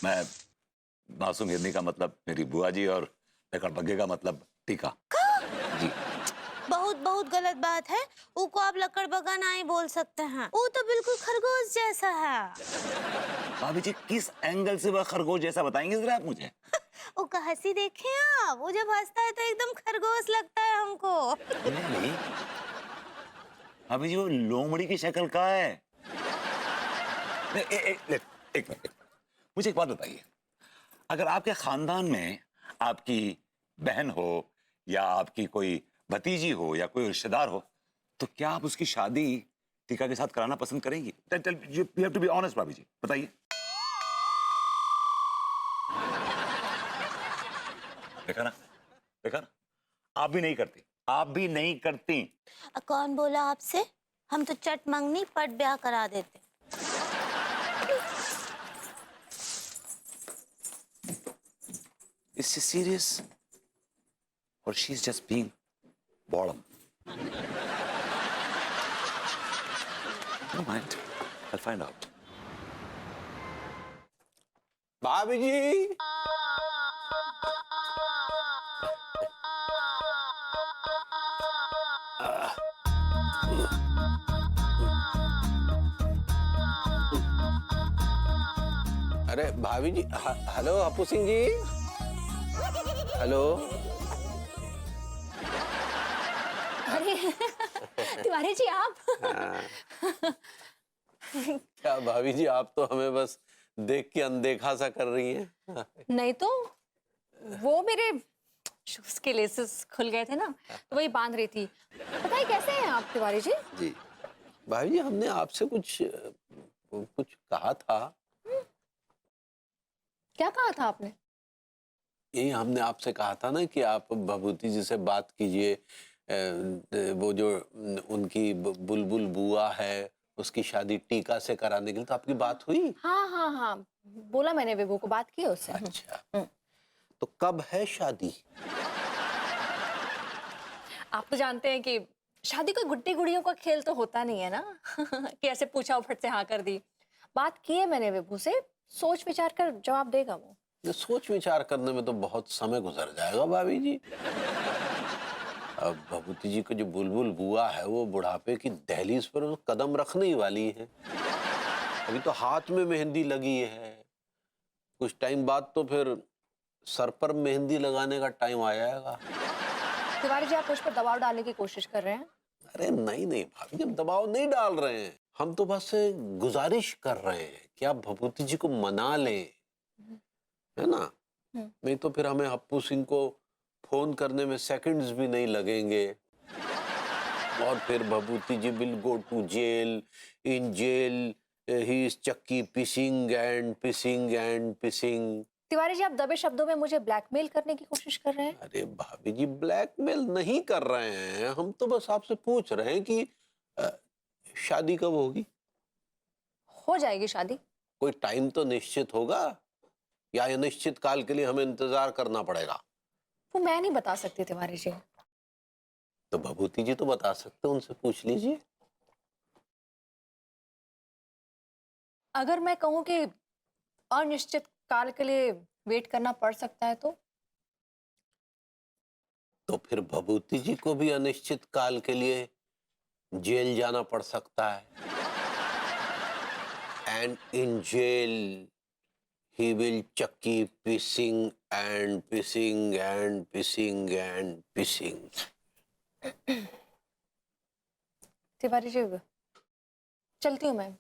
मैं मासूम हिरनी का मतलब मेरी बुआ जी और लकड़बग्गे का मतलब टीका जी। बहुत बहुत गलत बात है। वो को आप लकड़बग्गा नहीं बोल सकते हैं, वो तो बिल्कुल खरगोश जैसा है। भाभी जी किस एंगल से वह खरगोश जैसा बताएंगे जरा आप मुझे? वो का हंसी देखे आप, वो जब हंसता है तो एकदम खरगोश लगता है हमको। नहीं भाभी जी वो लोमड़ी की शक्ल का है। नहीं, एक मिनट मुझे एक बात बताइए, अगर आपके खानदान में आपकी बहन हो या आपकी कोई भतीजी हो या कोई रिश्तेदार हो तो क्या आप उसकी शादी टीका के साथ कराना पसंद करेंगी? You have to be honest bhabhi ji, बताइए। देखा ना, देखा ना, आप भी नहीं करती, आप भी नहीं करती। कौन बोला आपसे? हम तो चट मंगनी पट ब्याह करा देते। Is she serious or she's just being boredom? No mind, I'll find out. भाभी जी, अरे भाभी जी, हेलो अपू सिंह जी, हेलो। अरे तिवारी जी आप क्या भाभी जी, आप तो हमें बस देख के अनदेखा सा कर रही हैं। नहीं तो वो मेरे शूज के लेसेस खुल गए थे ना, तो वही बांध रही थी। बताइए कैसे हैं आप तिवारी जी? जी भाभी जी, हमने आपसे कुछ कुछ कहा था। क्या कहा था आपने? यही हमने आपसे कहा था ना कि आप भभूति जी से बात कीजिए। वो जो उनकी बुलबुल बुआ है उसकी शादी टीका से कराने के लिए, तो आपकी बात हुई? हाँ हाँ हाँ, बोला मैंने विभू को, बात की है उससे। अच्छा, तो कब है शादी? आप तो जानते हैं कि शादी कोई गुड्डी गुड़ियों का खेल तो होता नहीं है ना कि ऐसे पूछा और फट से हाँ कर दी। बात की है मैंने विभू से, सोच विचार कर जवाब देगा वो। ये सोच विचार करने में तो बहुत समय गुजर जाएगा भाभी जी। अब भभूति जी को जो बुलबुल बुआ है वो बुढ़ापे की दहलीज पर वो कदम रखने ही वाली है। अभी तो हाथ में मेहंदी लगी है, कुछ टाइम बाद तो फिर सर पर मेहंदी लगाने का टाइम आ जाएगा। तिवारी जी आप मुझ पर दबाव डालने की कोशिश कर रहे हैं? अरे नहीं नहीं भाभी जी, हम दबाव नहीं डाल रहे हैं, हम तो बस गुजारिश कर रहे हैं कि आप भभूति जी को मना लें, है ना? नहीं तो फिर हमें हप्पू सिंह को फोन करने में सेकंड्स भी नहीं लगेंगे और फिर Bhabhuti ji will go to jail. In jail he is chakki पिसिंग एंड पिसिंग एंड पिसिंग। तिवारी जी आप दबे शब्दों में मुझे ब्लैकमेल करने की कोशिश कर रहे हैं? अरे भाभी जी, ब्लैकमेल नहीं कर रहे हैं, हम तो बस आपसे पूछ रहे हैं कि अ, शादी कब होगी? हो जाएगी शादी। कोई टाइम तो निश्चित होगा या अनिश्चित काल के लिए हमें इंतजार करना पड़ेगा? वो मैं नहीं बता सकती तिवारी जी। तो भभूति जी तो बता सकते हैं, उनसे पूछ लीजिए। अगर मैं कहूं कि अनिश्चित काल के लिए वेट करना पड़ सकता है तो फिर भभूति जी को भी अनिश्चित काल के लिए जेल जाना पड़ सकता है। And in jail he will chakki पिसिंग एंड पिसिंग एंड पिसिंग एंड पिसिंग। तिवारी जी चलती हूँ मैं।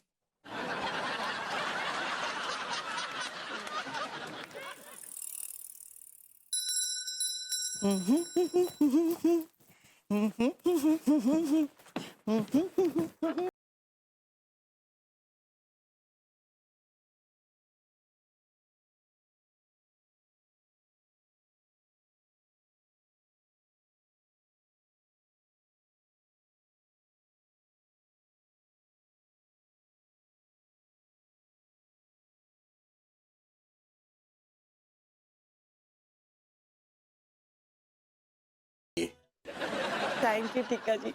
Thank you Tika ji,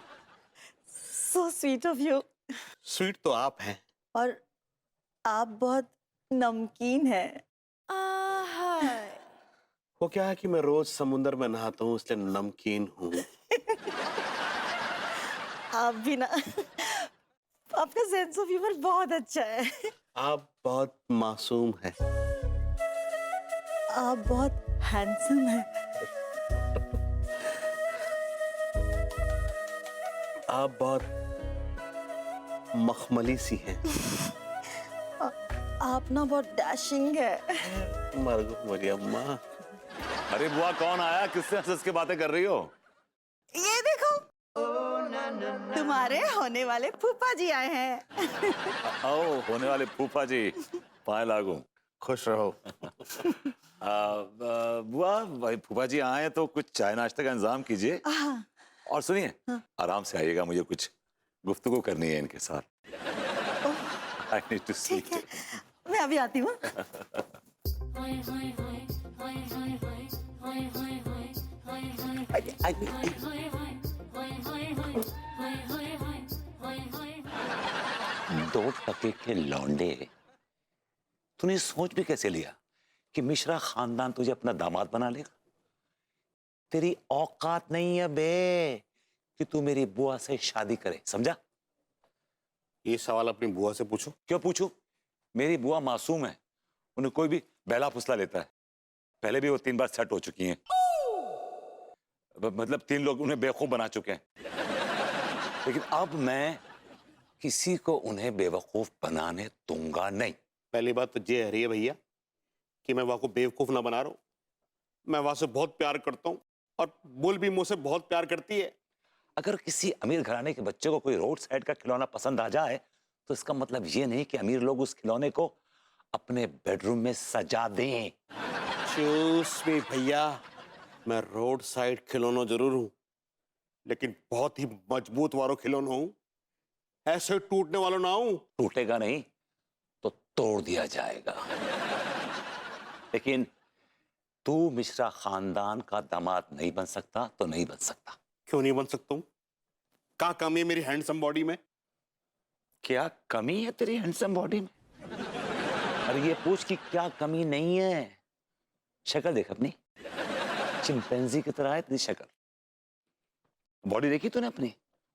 so sweet of you. Sweet तो आप हैं। और आप बहुत नमकीन हैं। हाय। वो क्या है कि मैं रोज समुद्र में नहाता हूँ इसलिए नमकीन हूँ। आप भी ना, आपका सेंस ऑफ ह्यूमर बहुत अच्छा है। आप बहुत मासूम हैं। आप बहुत हैंडसम हैं। आप बहुत मखमली सी हैं। आप ना बहुत डैशिंग है। मर गो मेरी अम्मा। अरे बुआ कौन आया, किससे हंस हंस के बातें कर रही हो? ये देखो, तुम्हारे होने वाले फूफा जी आए हैं। आओ होने वाले फूफा जी, पाए लागू। खुश रहो। बुआ भाई फूफा जी आए तो कुछ चाय नाश्ते का इंतजाम कीजिए। और सुनिए, आराम से आइएगा, मुझे कुछ गुफ्तगू करनी है इनके साथ। I need to speak ठीक है, to- मैं अभी आती हूँ। दो टके के लौंडे, तूने सोच भी कैसे लिया कि मिश्रा खानदान तुझे अपना दामाद बना लेगा? तेरी औकात नहीं है बे कि तू मेरी बुआ से शादी करे, समझा? ये सवाल अपनी बुआ से पूछो। क्यों पूछूं? मेरी बुआ मासूम है, उन्हें कोई भी बहला फुसला लेता है। पहले भी वो 3 बार सेट हो चुकी हैं। मतलब 3 लोग उन्हें बेवकूफ बना चुके हैं। लेकिन अब मैं किसी को उन्हें बेवकूफ बनाने दूंगा नहीं। पहली बात तो ये है रही है भैया कि मैं वहां को बेवकूफ ना बना रहा हूं। मैं वहां से बहुत प्यार करता हूं और बुल भी मुझसे बहुत प्यार करती है। अगर किसी अमीर घराने के बच्चे को कोई रोड साइड का खिलौना पसंद आ जाए तो इसका मतलब ये नहीं कि अमीर लोग उस खिलौने को अपने बेडरूम में सजा दें। चूस मी भैया, मैं रोड साइड खिलौना जरूर हूं, लेकिन बहुत ही मजबूत वालों खिलौना हूं। ऐसे टूटने वालों ना हूं। टूटेगा नहीं तो तोड़ दिया जाएगा। लेकिन तू मिश्रा खानदान का दामाद नहीं बन सकता तो नहीं बन सकता। क्यों नहीं बन सकता हूं? क्या कमी है मेरी हैंडसम बॉडी में? क्या कमी है तेरी हैंडसम बॉडी में? अरे ये पूछ कि क्या कमी नहीं है। शक्ल देख अपनी, चिंपैंजी की तरह है तेरी शक्ल। बॉडी देखी तूने अपनी?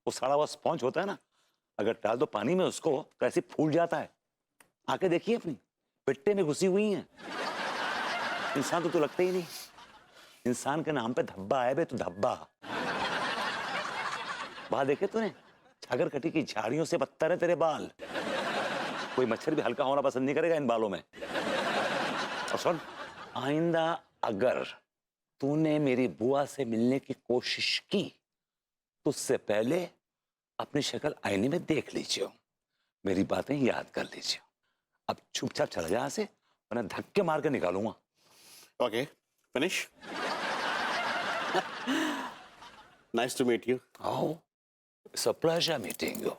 वो सारा हुआ स्पॉन्ज होता है ना, अगर डाल दो पानी में उसको तो ऐसे फूल जाता है। आंखें देखिए अपनी, पिट्टे में घुसी हुई हैं। इंसान तो तू लगता ही नहीं। इंसान के नाम पे धब्बा है बे, तू धब्बा। बाल देखे तूने? छागर कटी की झाड़ियों से बदतर है तेरे बाल। कोई मच्छर भी हल्का होना पसंद नहीं करेगा इन बालों में। और सुन, आइंदा अगर तूने मेरी बुआ से मिलने की कोशिश की तो उससे पहले अपनी शक्ल आईने में देख लीजिए, मेरी बातें याद कर लीजिए। अब चुपचाप चला जा यहाँ से, वरना धक्के मार के निकालूंगा। Okay, finish. Nice to meet you. Oh, it's a pleasure meeting you.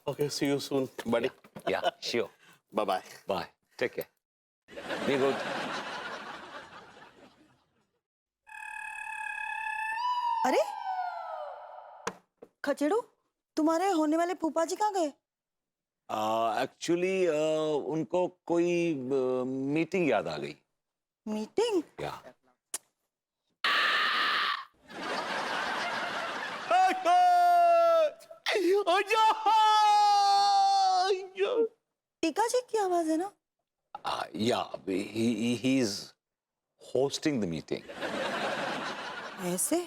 Okay, see you soon buddy. Yeah, sure. Bye bye. Bye. Take care. Be good. अरे खचेड़ू, तुम्हारे होने वाले फूफा जी कहाँ गए? Actually, उनको कोई मीटिंग याद आ गई। मीटिंग? Yeah. टीका जी की आवाज है ना? Yeah, he's hosting the meeting. ऐसे?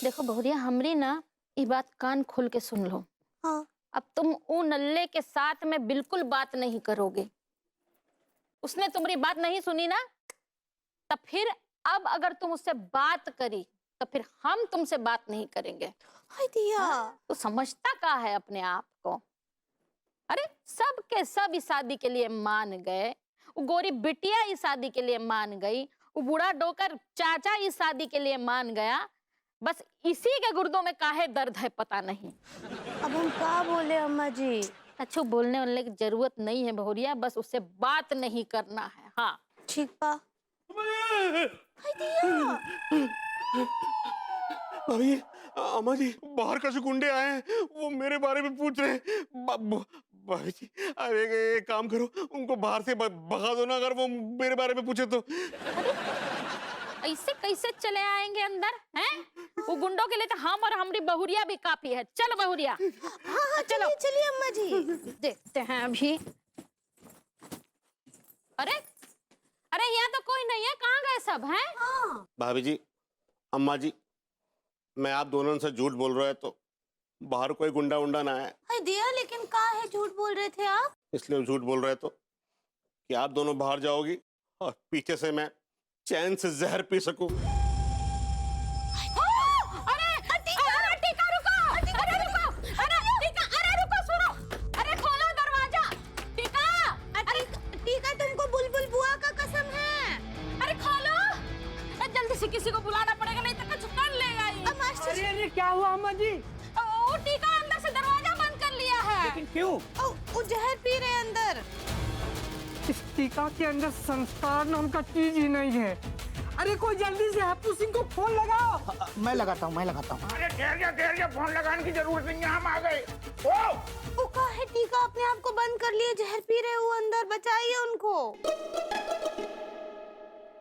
देखो बहुरिया, हमरी ना ये बात कान खोल के सुन लो। हाँ। अब तुम ऊ नल्ले के साथ में बिल्कुल बात नहीं करोगे। उसने तुम्हारी बात नहीं सुनी ना, तब फिर अब अगर तुम उससे बात करी तो फिर हम तुमसे बात नहीं करेंगे। हाय दिया। तो समझता का है अपने आप को? अरे सब के सब इस शादी के लिए मान गए। वो गोरी बिटिया इस शादी के लिए मान गई। वो बूढ़ा डोकर चाचा इस शादी के लिए मान गया। बस इसी के गुर्दों में काहे दर्द है पता नहीं। अब हम क्या बोले अम्मा जी? अच्छा, बोलने वाले की जरूरत नहीं है बहुरिया, बस उससे बात नहीं करना है। हाँ ठीक बा। हाय दिया। अभी अम्मा जी, बाहर का से गुंडे आए हैं, वो मेरे बारे में पूछ रहे हैं। भाभी जी, अरे एक काम करो, उनको बाहर से भगा दो ना, अगर वो मेरे बारे में पूछे तो। ऐसे कैसे चले आएंगे अंदर हैं? वो गुंडों के लिए तो हम और हमारी बहुरिया भी काफी है। चलो बहुरिया। हाँ हाँ चलिए चलिए अम्मा जी। देखते हैं अभी। अरे अरे यहाँ तो कोई नहीं है, कहाँ गए सब हैं? हाँ भाभी जी, अम्मा जी, मैं आप दोनों से झूठ बोल रहा है तो बाहर कोई गुंडा उंडा ना है, हाय दिया, लेकिन का है झूठ बोल रहे थे आप? इसलिए झूठ बोल रहे तो कि आप दोनों बाहर जाओगी और पीछे से मैं चैन से जहर पी सकूं। अरे अरे टीका रुको, अरे रुको, अरे टीका, अरे रुको, सुनो, अरे खोलो दरवाजा। टीका, अरे टीका, तुमको बुलबुल बुआ का कसम है। अरे खोलो, जल्दी से किसी को बुलाना पड़ेगा, नहीं तो कुछ कर लेगा ये। मास्टर जी, अरे क्या हुआ अम्मा जी? वो टीका अंदर से दरवाजा बंद कर लिया है। लेकिन क्यों? वो जहर पी रहे हैं अंदर। इस टीका के अंदर संस्कार नाम का चीज ही नहीं है। अरे कोई जल्दी से हप्पू सिंह को फोन लगाओ। मैं लगाता हूँ। अरे ठहर जा, फोन लगाने की जरूरत नहीं है, हम आ गए। वो का है, टीका अपने आप को बंद कर लिए, जहर पी रहे वो अंदर, बचाइए उनको।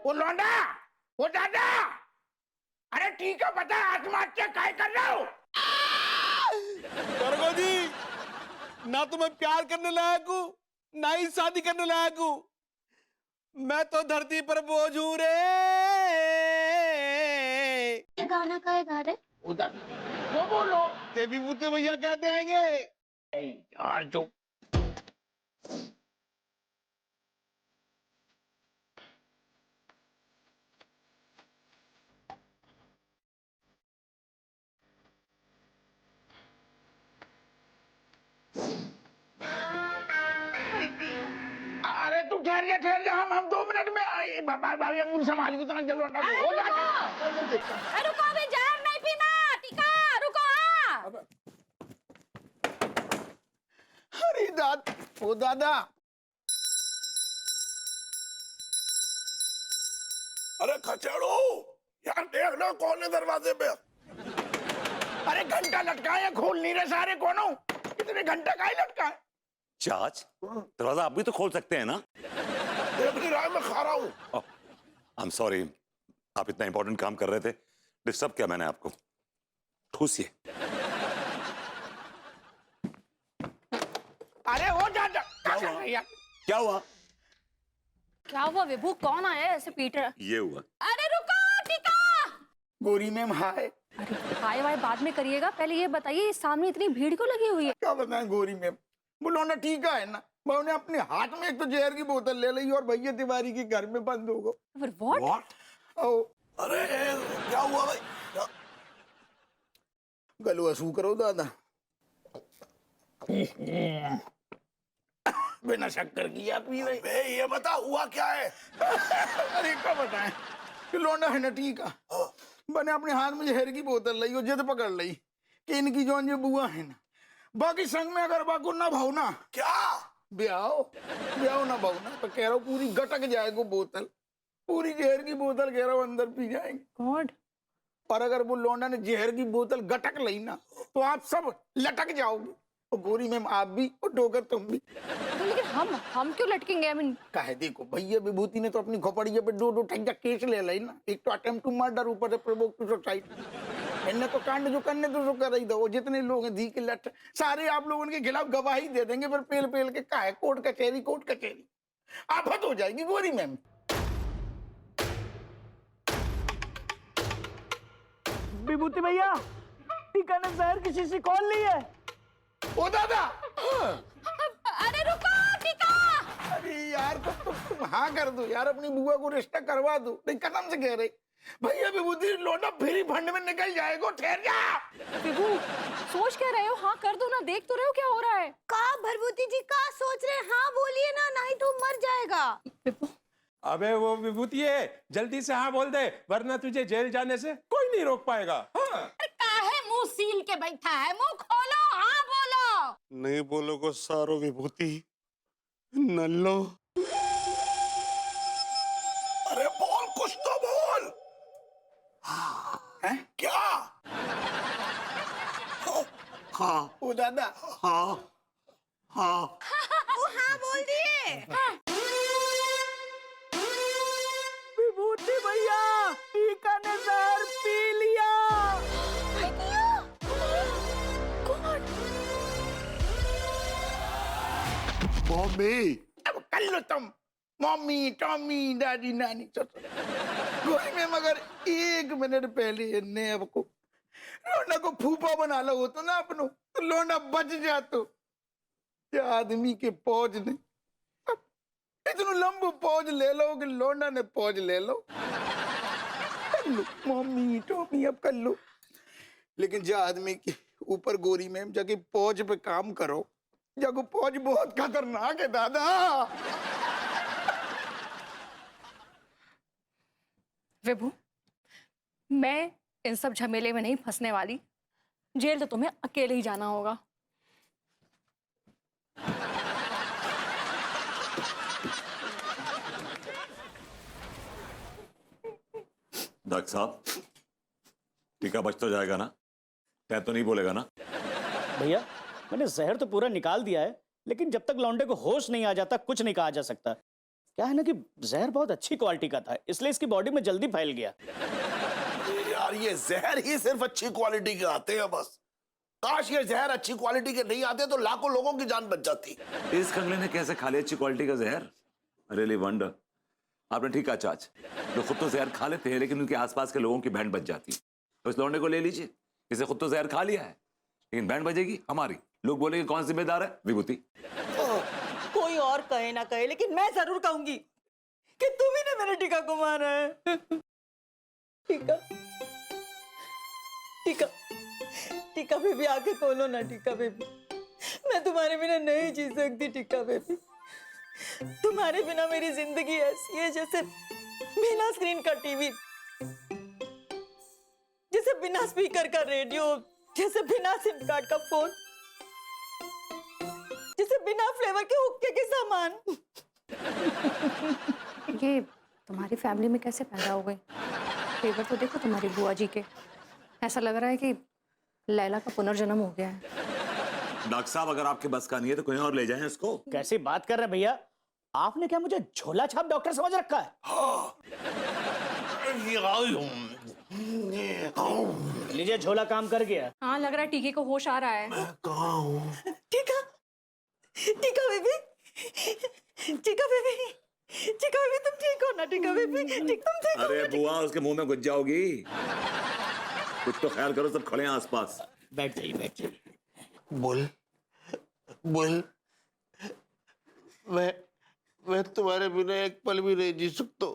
वो लौंडा, वो दादा, अरे ठीक है, पता है आत्महत्या काय कर रहा हूँ। करगो जी, ना तो मैं प्यार करने लायक हूँ, ना ही शादी करने लायक हूँ। मैं तो धरती पर बोझ हूँ रे। ये गाना का है गा रहे? उधर वो बोलो। देवी भूते भैया कहते आएंगे। यार जो अरे तू ठहर जा, हम 2 मिनट में आए। भाभी अंगूर संभाल के उतना जल्दी लौटा दो। हो जाता। अरे रुको, अभी जहर नहीं पीना। टीका रुको। हाँ अरे ओ दादा, अरे खचेड़ो, यार देख लो कौन है दरवाजे पे। अरे घंटा लटका है, खोल नहीं रहे सारे। कौन हो? इतने घंटा काहे लटका है? चाच, दरवाजा आप भी तो खोल सकते हैं ना। देख नहीं रहा है, मैं खा रहा हूँ। आई एम सॉरी, आप इतना इंपॉर्टेंट काम कर रहे थे, डिस्टर्ब किया मैंने आपको। ठूसिए। अरे वो दादा, क्या हुआ? क्या हुआ विभू? कौन आया ऐसे पीट रहा? ये हुआ। अरे रुको टीका। गोरी मैम हाय। अरे हाय वाय बाद में करिएगा, पहले ये बताइए सामने इतनी भीड़ क्यों लगी हुई है? क्या बताएं गोरी मैम, बुलाना ठीक है ना। मैंने अपने हाथ में एक तो जहर की बोतल ले ली और भैया तिवारी के घर में बंद हो गए। व्हाट? अरे क्या हुआ भाई? गलुआ सू करो दादा। बिना शक्कर की आप पी रही। बे ये बता हुआ क्या है? अरे क्या बताएं कि लौंडा है ना ठीक है, मैंने अपने हाथ में जहर की बोतल ली और जिद पकड़ ली कि इनकी जो ये बुआ है ना, बाकी संग में अगर बाको ना भावना क्या ब्याहो ना भावना तो कह रहा हूँ पूरी गटक जाएगी बोतल, पूरी जहर की बोतल कह रहा हूँ अंदर पी जाएंगे। गॉड। और अगर वो लौंडा ने जहर की बोतल गटक ली ना तो आप सब लटक जाओगे, और गोरी मैम आप भी और डोगर तुम भी। लेकिन हम क्यों लटकेंगे? आई मीन काहे, देखो भैया विभूति ने तो अपनी खोपड़िया पे 2 ठंडा केस ले ली ना। एक तो अटेम्प्ट टू मर्डर, ऊपर से प्रोवोक टू सुसाइड। इनने तो कांड जो करने तो जो कर रही था। वो जितने लोग हैं धी के लट सारे आप लोगों के खिलाफ गवाही दे देंगे, पर पेल पेल के काहे कोर्ट कचहरी आफत हो जाएगी गोरी मैम। विभूति भैया, टीका ने जहर किसी से कॉल ली है। ओ दादा, अरे रुको टीका। अरे यार तुम हाँ कर दो यार, अपनी बुआ को रिश्ता करवा दो। नहीं कसम से कह रही भैया विभूति लौंडा फ्री फंड में निकल जाएगा। ठहर जा। विभू सोच क्या रहे हो? हाँ कर दो ना, देख तो रहे हो क्या हो रहा है। का भरभूति जी का सोच रहे हैं? हाँ बोलिए ना, नहीं तो मर जाएगा। अबे वो विभूति है, जल्दी से हाँ बोल दे, वरना तुझे जेल जाने से कोई नहीं रोक पाएगा। हाँ। अरे काहे मुंह सील के बैठा है? मुंह खोलो, हाँ बोलो। नहीं बोलोगे सारो विभूति नल्लो। अरे बोल, कुछ तो बोल। हैं? क्या? ओ दादा, हाँ हाँ वो हाँ बोल दिए। विभूति भैया टीका ने जहर पी लिया। मम्मी अब कर लो तुम, मम्मी टॉमी दादी नानी ससुर। गोली में मगर 1 मिनट पहले इन्हें अब को लोना को फूफा बना लो होता ना अपनो, तो लोना बच जातो। ये आदमी के पौज ने इतना लंबू पौज ले लो कि लोना ने पौज ले लो। कर लो मम्मी टॉमी, अब कर लो। लेकिन जो आदमी के ऊपर गोरी मैम जाके पौज पे काम करो, जाको पौज बहुत खतरनाक है दादा। विभू, मैं इन सब झमेले में नहीं फंसने वाली। जेल तो तुम्हें अकेले ही जाना होगा। डॉक्टर साहब, टीका बच तो जाएगा ना? तय तो नहीं बोलेगा ना? भैया मैंने जहर तो पूरा निकाल दिया है, लेकिन जब तक लौंडे को होश नहीं आ जाता कुछ नहीं कहा जा सकता। क्या है ना कि जहर बहुत अच्छी क्वालिटी का था, इसलिए इसकी बॉडी में जल्दी फैल गया। यार ये जहर ही सिर्फ अच्छी क्वालिटी के आते हैं बस। काश ये जहर अच्छी क्वालिटी के नहीं आते तो लाखों लोगों की जान बच जाती। इस कंगले ने कैसे खा लिया अच्छी क्वालिटी का जहर? Really wonder. आपने ठीक कहा चाच, लोग खुद तो जहर खा लेते हैं लेकिन उनके आसपास के लोगों की बैंड बच जाती है। तो इस लौंडे को ले लीजिए, इसे खुद तो जहर खा लिया है लेकिन बैंड बजेगी हमारी। लोग बोलेंगे कौन जिम्मेदार है? विभूति। कोई और कहे ना कहे, लेकिन मैं जरूर कहूंगी कि तुम ही ने मेरे टीका को मारा है। टीका टीका टीका बेबी, आके खोलो ना टीका बेबी। मैं तुम्हारे बिना नहीं जी सकती टीका बेबी। तुम्हारे बिना मेरी जिंदगी ऐसी है जैसे बिना स्क्रीन का टीवी, जैसे बिना स्पीकर का रेडियो, जैसे बिना सिम कार्ड का फोन, जैसे बिना फ्लेवर के हुक्के के सामान। ये तुम्हारी फैमिली में कैसे पैदा हो गई? फेवर तो देखो तुम्हारी बुआ जी के। ऐसा लग रहा है कि लैला का पुनर्जन्म हो गया है। डॉक्टर साहब, अगर आपके बस का नहीं है तो कहीं और ले जाएं इसको। कैसी बात कर रहे हैं भैया? आपने क्या मुझे झोला छाप डॉक्टर समझ रखा है? लीजिए, झोला काम कर गया। हाँ, लग रहा है टीके को होश आ रहा है। टीका टीका बेबी, टीका बेबी, टीका बेबी तुम ठीक हो ना? टीका बेबी तुम ठीक हो? अरे बुआ, उसके मुंह में घुस जाओगी। कुछ तो ख्याल करो, सब खड़े हैं आसपास। बैठ जाइए, बैठ जाइए। बोल बोल, मैं तुम्हारे बिना एक पल भी नहीं जी सकता।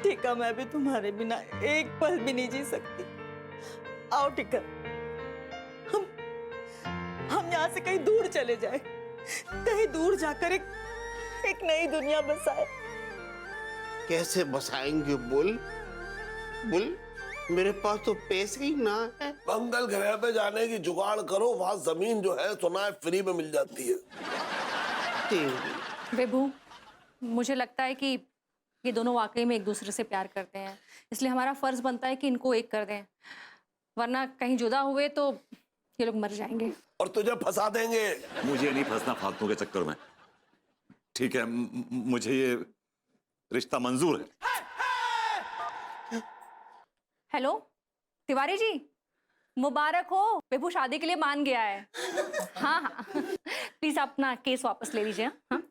टीका, मैं भी तुम्हारे बिना एक पल भी नहीं जी सकती। आओ टीका, हम यहाँ से कहीं दूर चले जाए, कहीं दूर जाकर एक नई दुनिया बसाए। कैसे बसाएंगे? बोल बोल, मेरे पास तो पैसे ही ना है। मंगल ग्रह पे जाने की जुगाड़ करो, वहां जमीन जो है सुना है फ्री में मिल जाती है। विभू, मुझे लगता है कि ये दोनों वाकई में एक दूसरे से प्यार करते हैं, इसलिए हमारा फर्ज बनता है कि इनको एक कर दें, वरना कहीं जुदा हुए तो ये लोग मर जाएंगे और तुझे फंसा देंगे। मुझे नहीं फंसना फालतू के चक्कर में। ठीक है, मुझे ये रिश्ता मंजूर है। हेलो तिवारी जी, मुबारक हो, विभू शादी के लिए मान गया है। हाँ हाँ, प्लीज अपना केस वापस ले लीजिए। हाँ,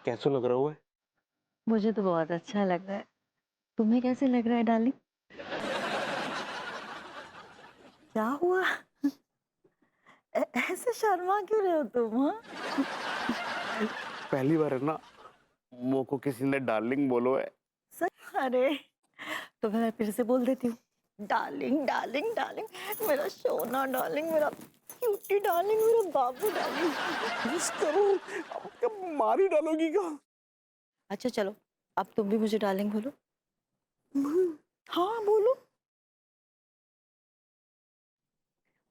कैसा लग रहा है? मुझे तो बहुत अच्छा लग रहा है। तुम्हें कैसे लग रहा है डार्लिंग? क्या हुआ? ऐसे शर्मा क्यों रहे हो तुम? हाँ, पहली बार है ना मो को किसी ने डार्लिंग बोलो है। अरे तो मैं फिर से बोल देती हूँ, डार्लिंग डार्लिंग डार्लिंग, मेरा सोना डार्लिंग, मेरा क्यूटी डार्लिंग, मेरा बाबू डार्लिंग। करो, अब क्या मारी डालोगी का? अच्छा चलो, अब तुम भी मुझे डार्लिंग बोलो। हाँ बोलो,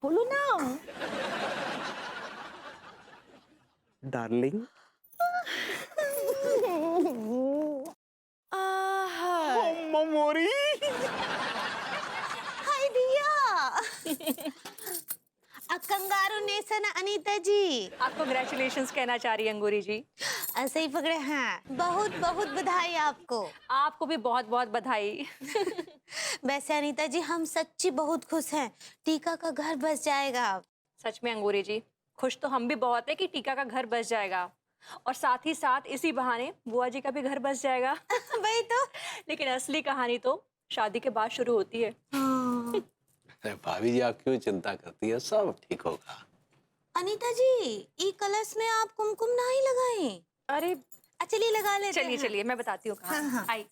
बोलो ना। डार्लिंग। मोरी। हाय दिया। कंगारू नेसन अनीता जी। आप कांग्रेचुलेशंस कहना चाह रही हैं अंगूरी जी। ऐसे ही पकड़े हैं। बहुत बहुत बधाई आपको। आपको भी बहुत बहुत बधाई। वैसे अनीता जी हम सच्ची बहुत खुश हैं, टीका का घर बस जाएगा अब। सच में अंगूरी जी, खुश तो हम भी बहुत है कि टीका का घर बस जाएगा, और साथ ही साथ इसी बहाने बुआ जी का भी घर बस जाएगा। वही तो। लेकिन असली कहानी तो शादी के बाद शुरू होती है। अरे भाभी जी, आप क्यों चिंता करती हैं? सब ठीक होगा। अनीता जी, ई कलश में आप कुमकुम नहीं लगाएं। अरे चलिए लगा लेते हैं। चलिए चलिए, मैं बताती हूँ कहाँ। हाँ, हाँ। आई।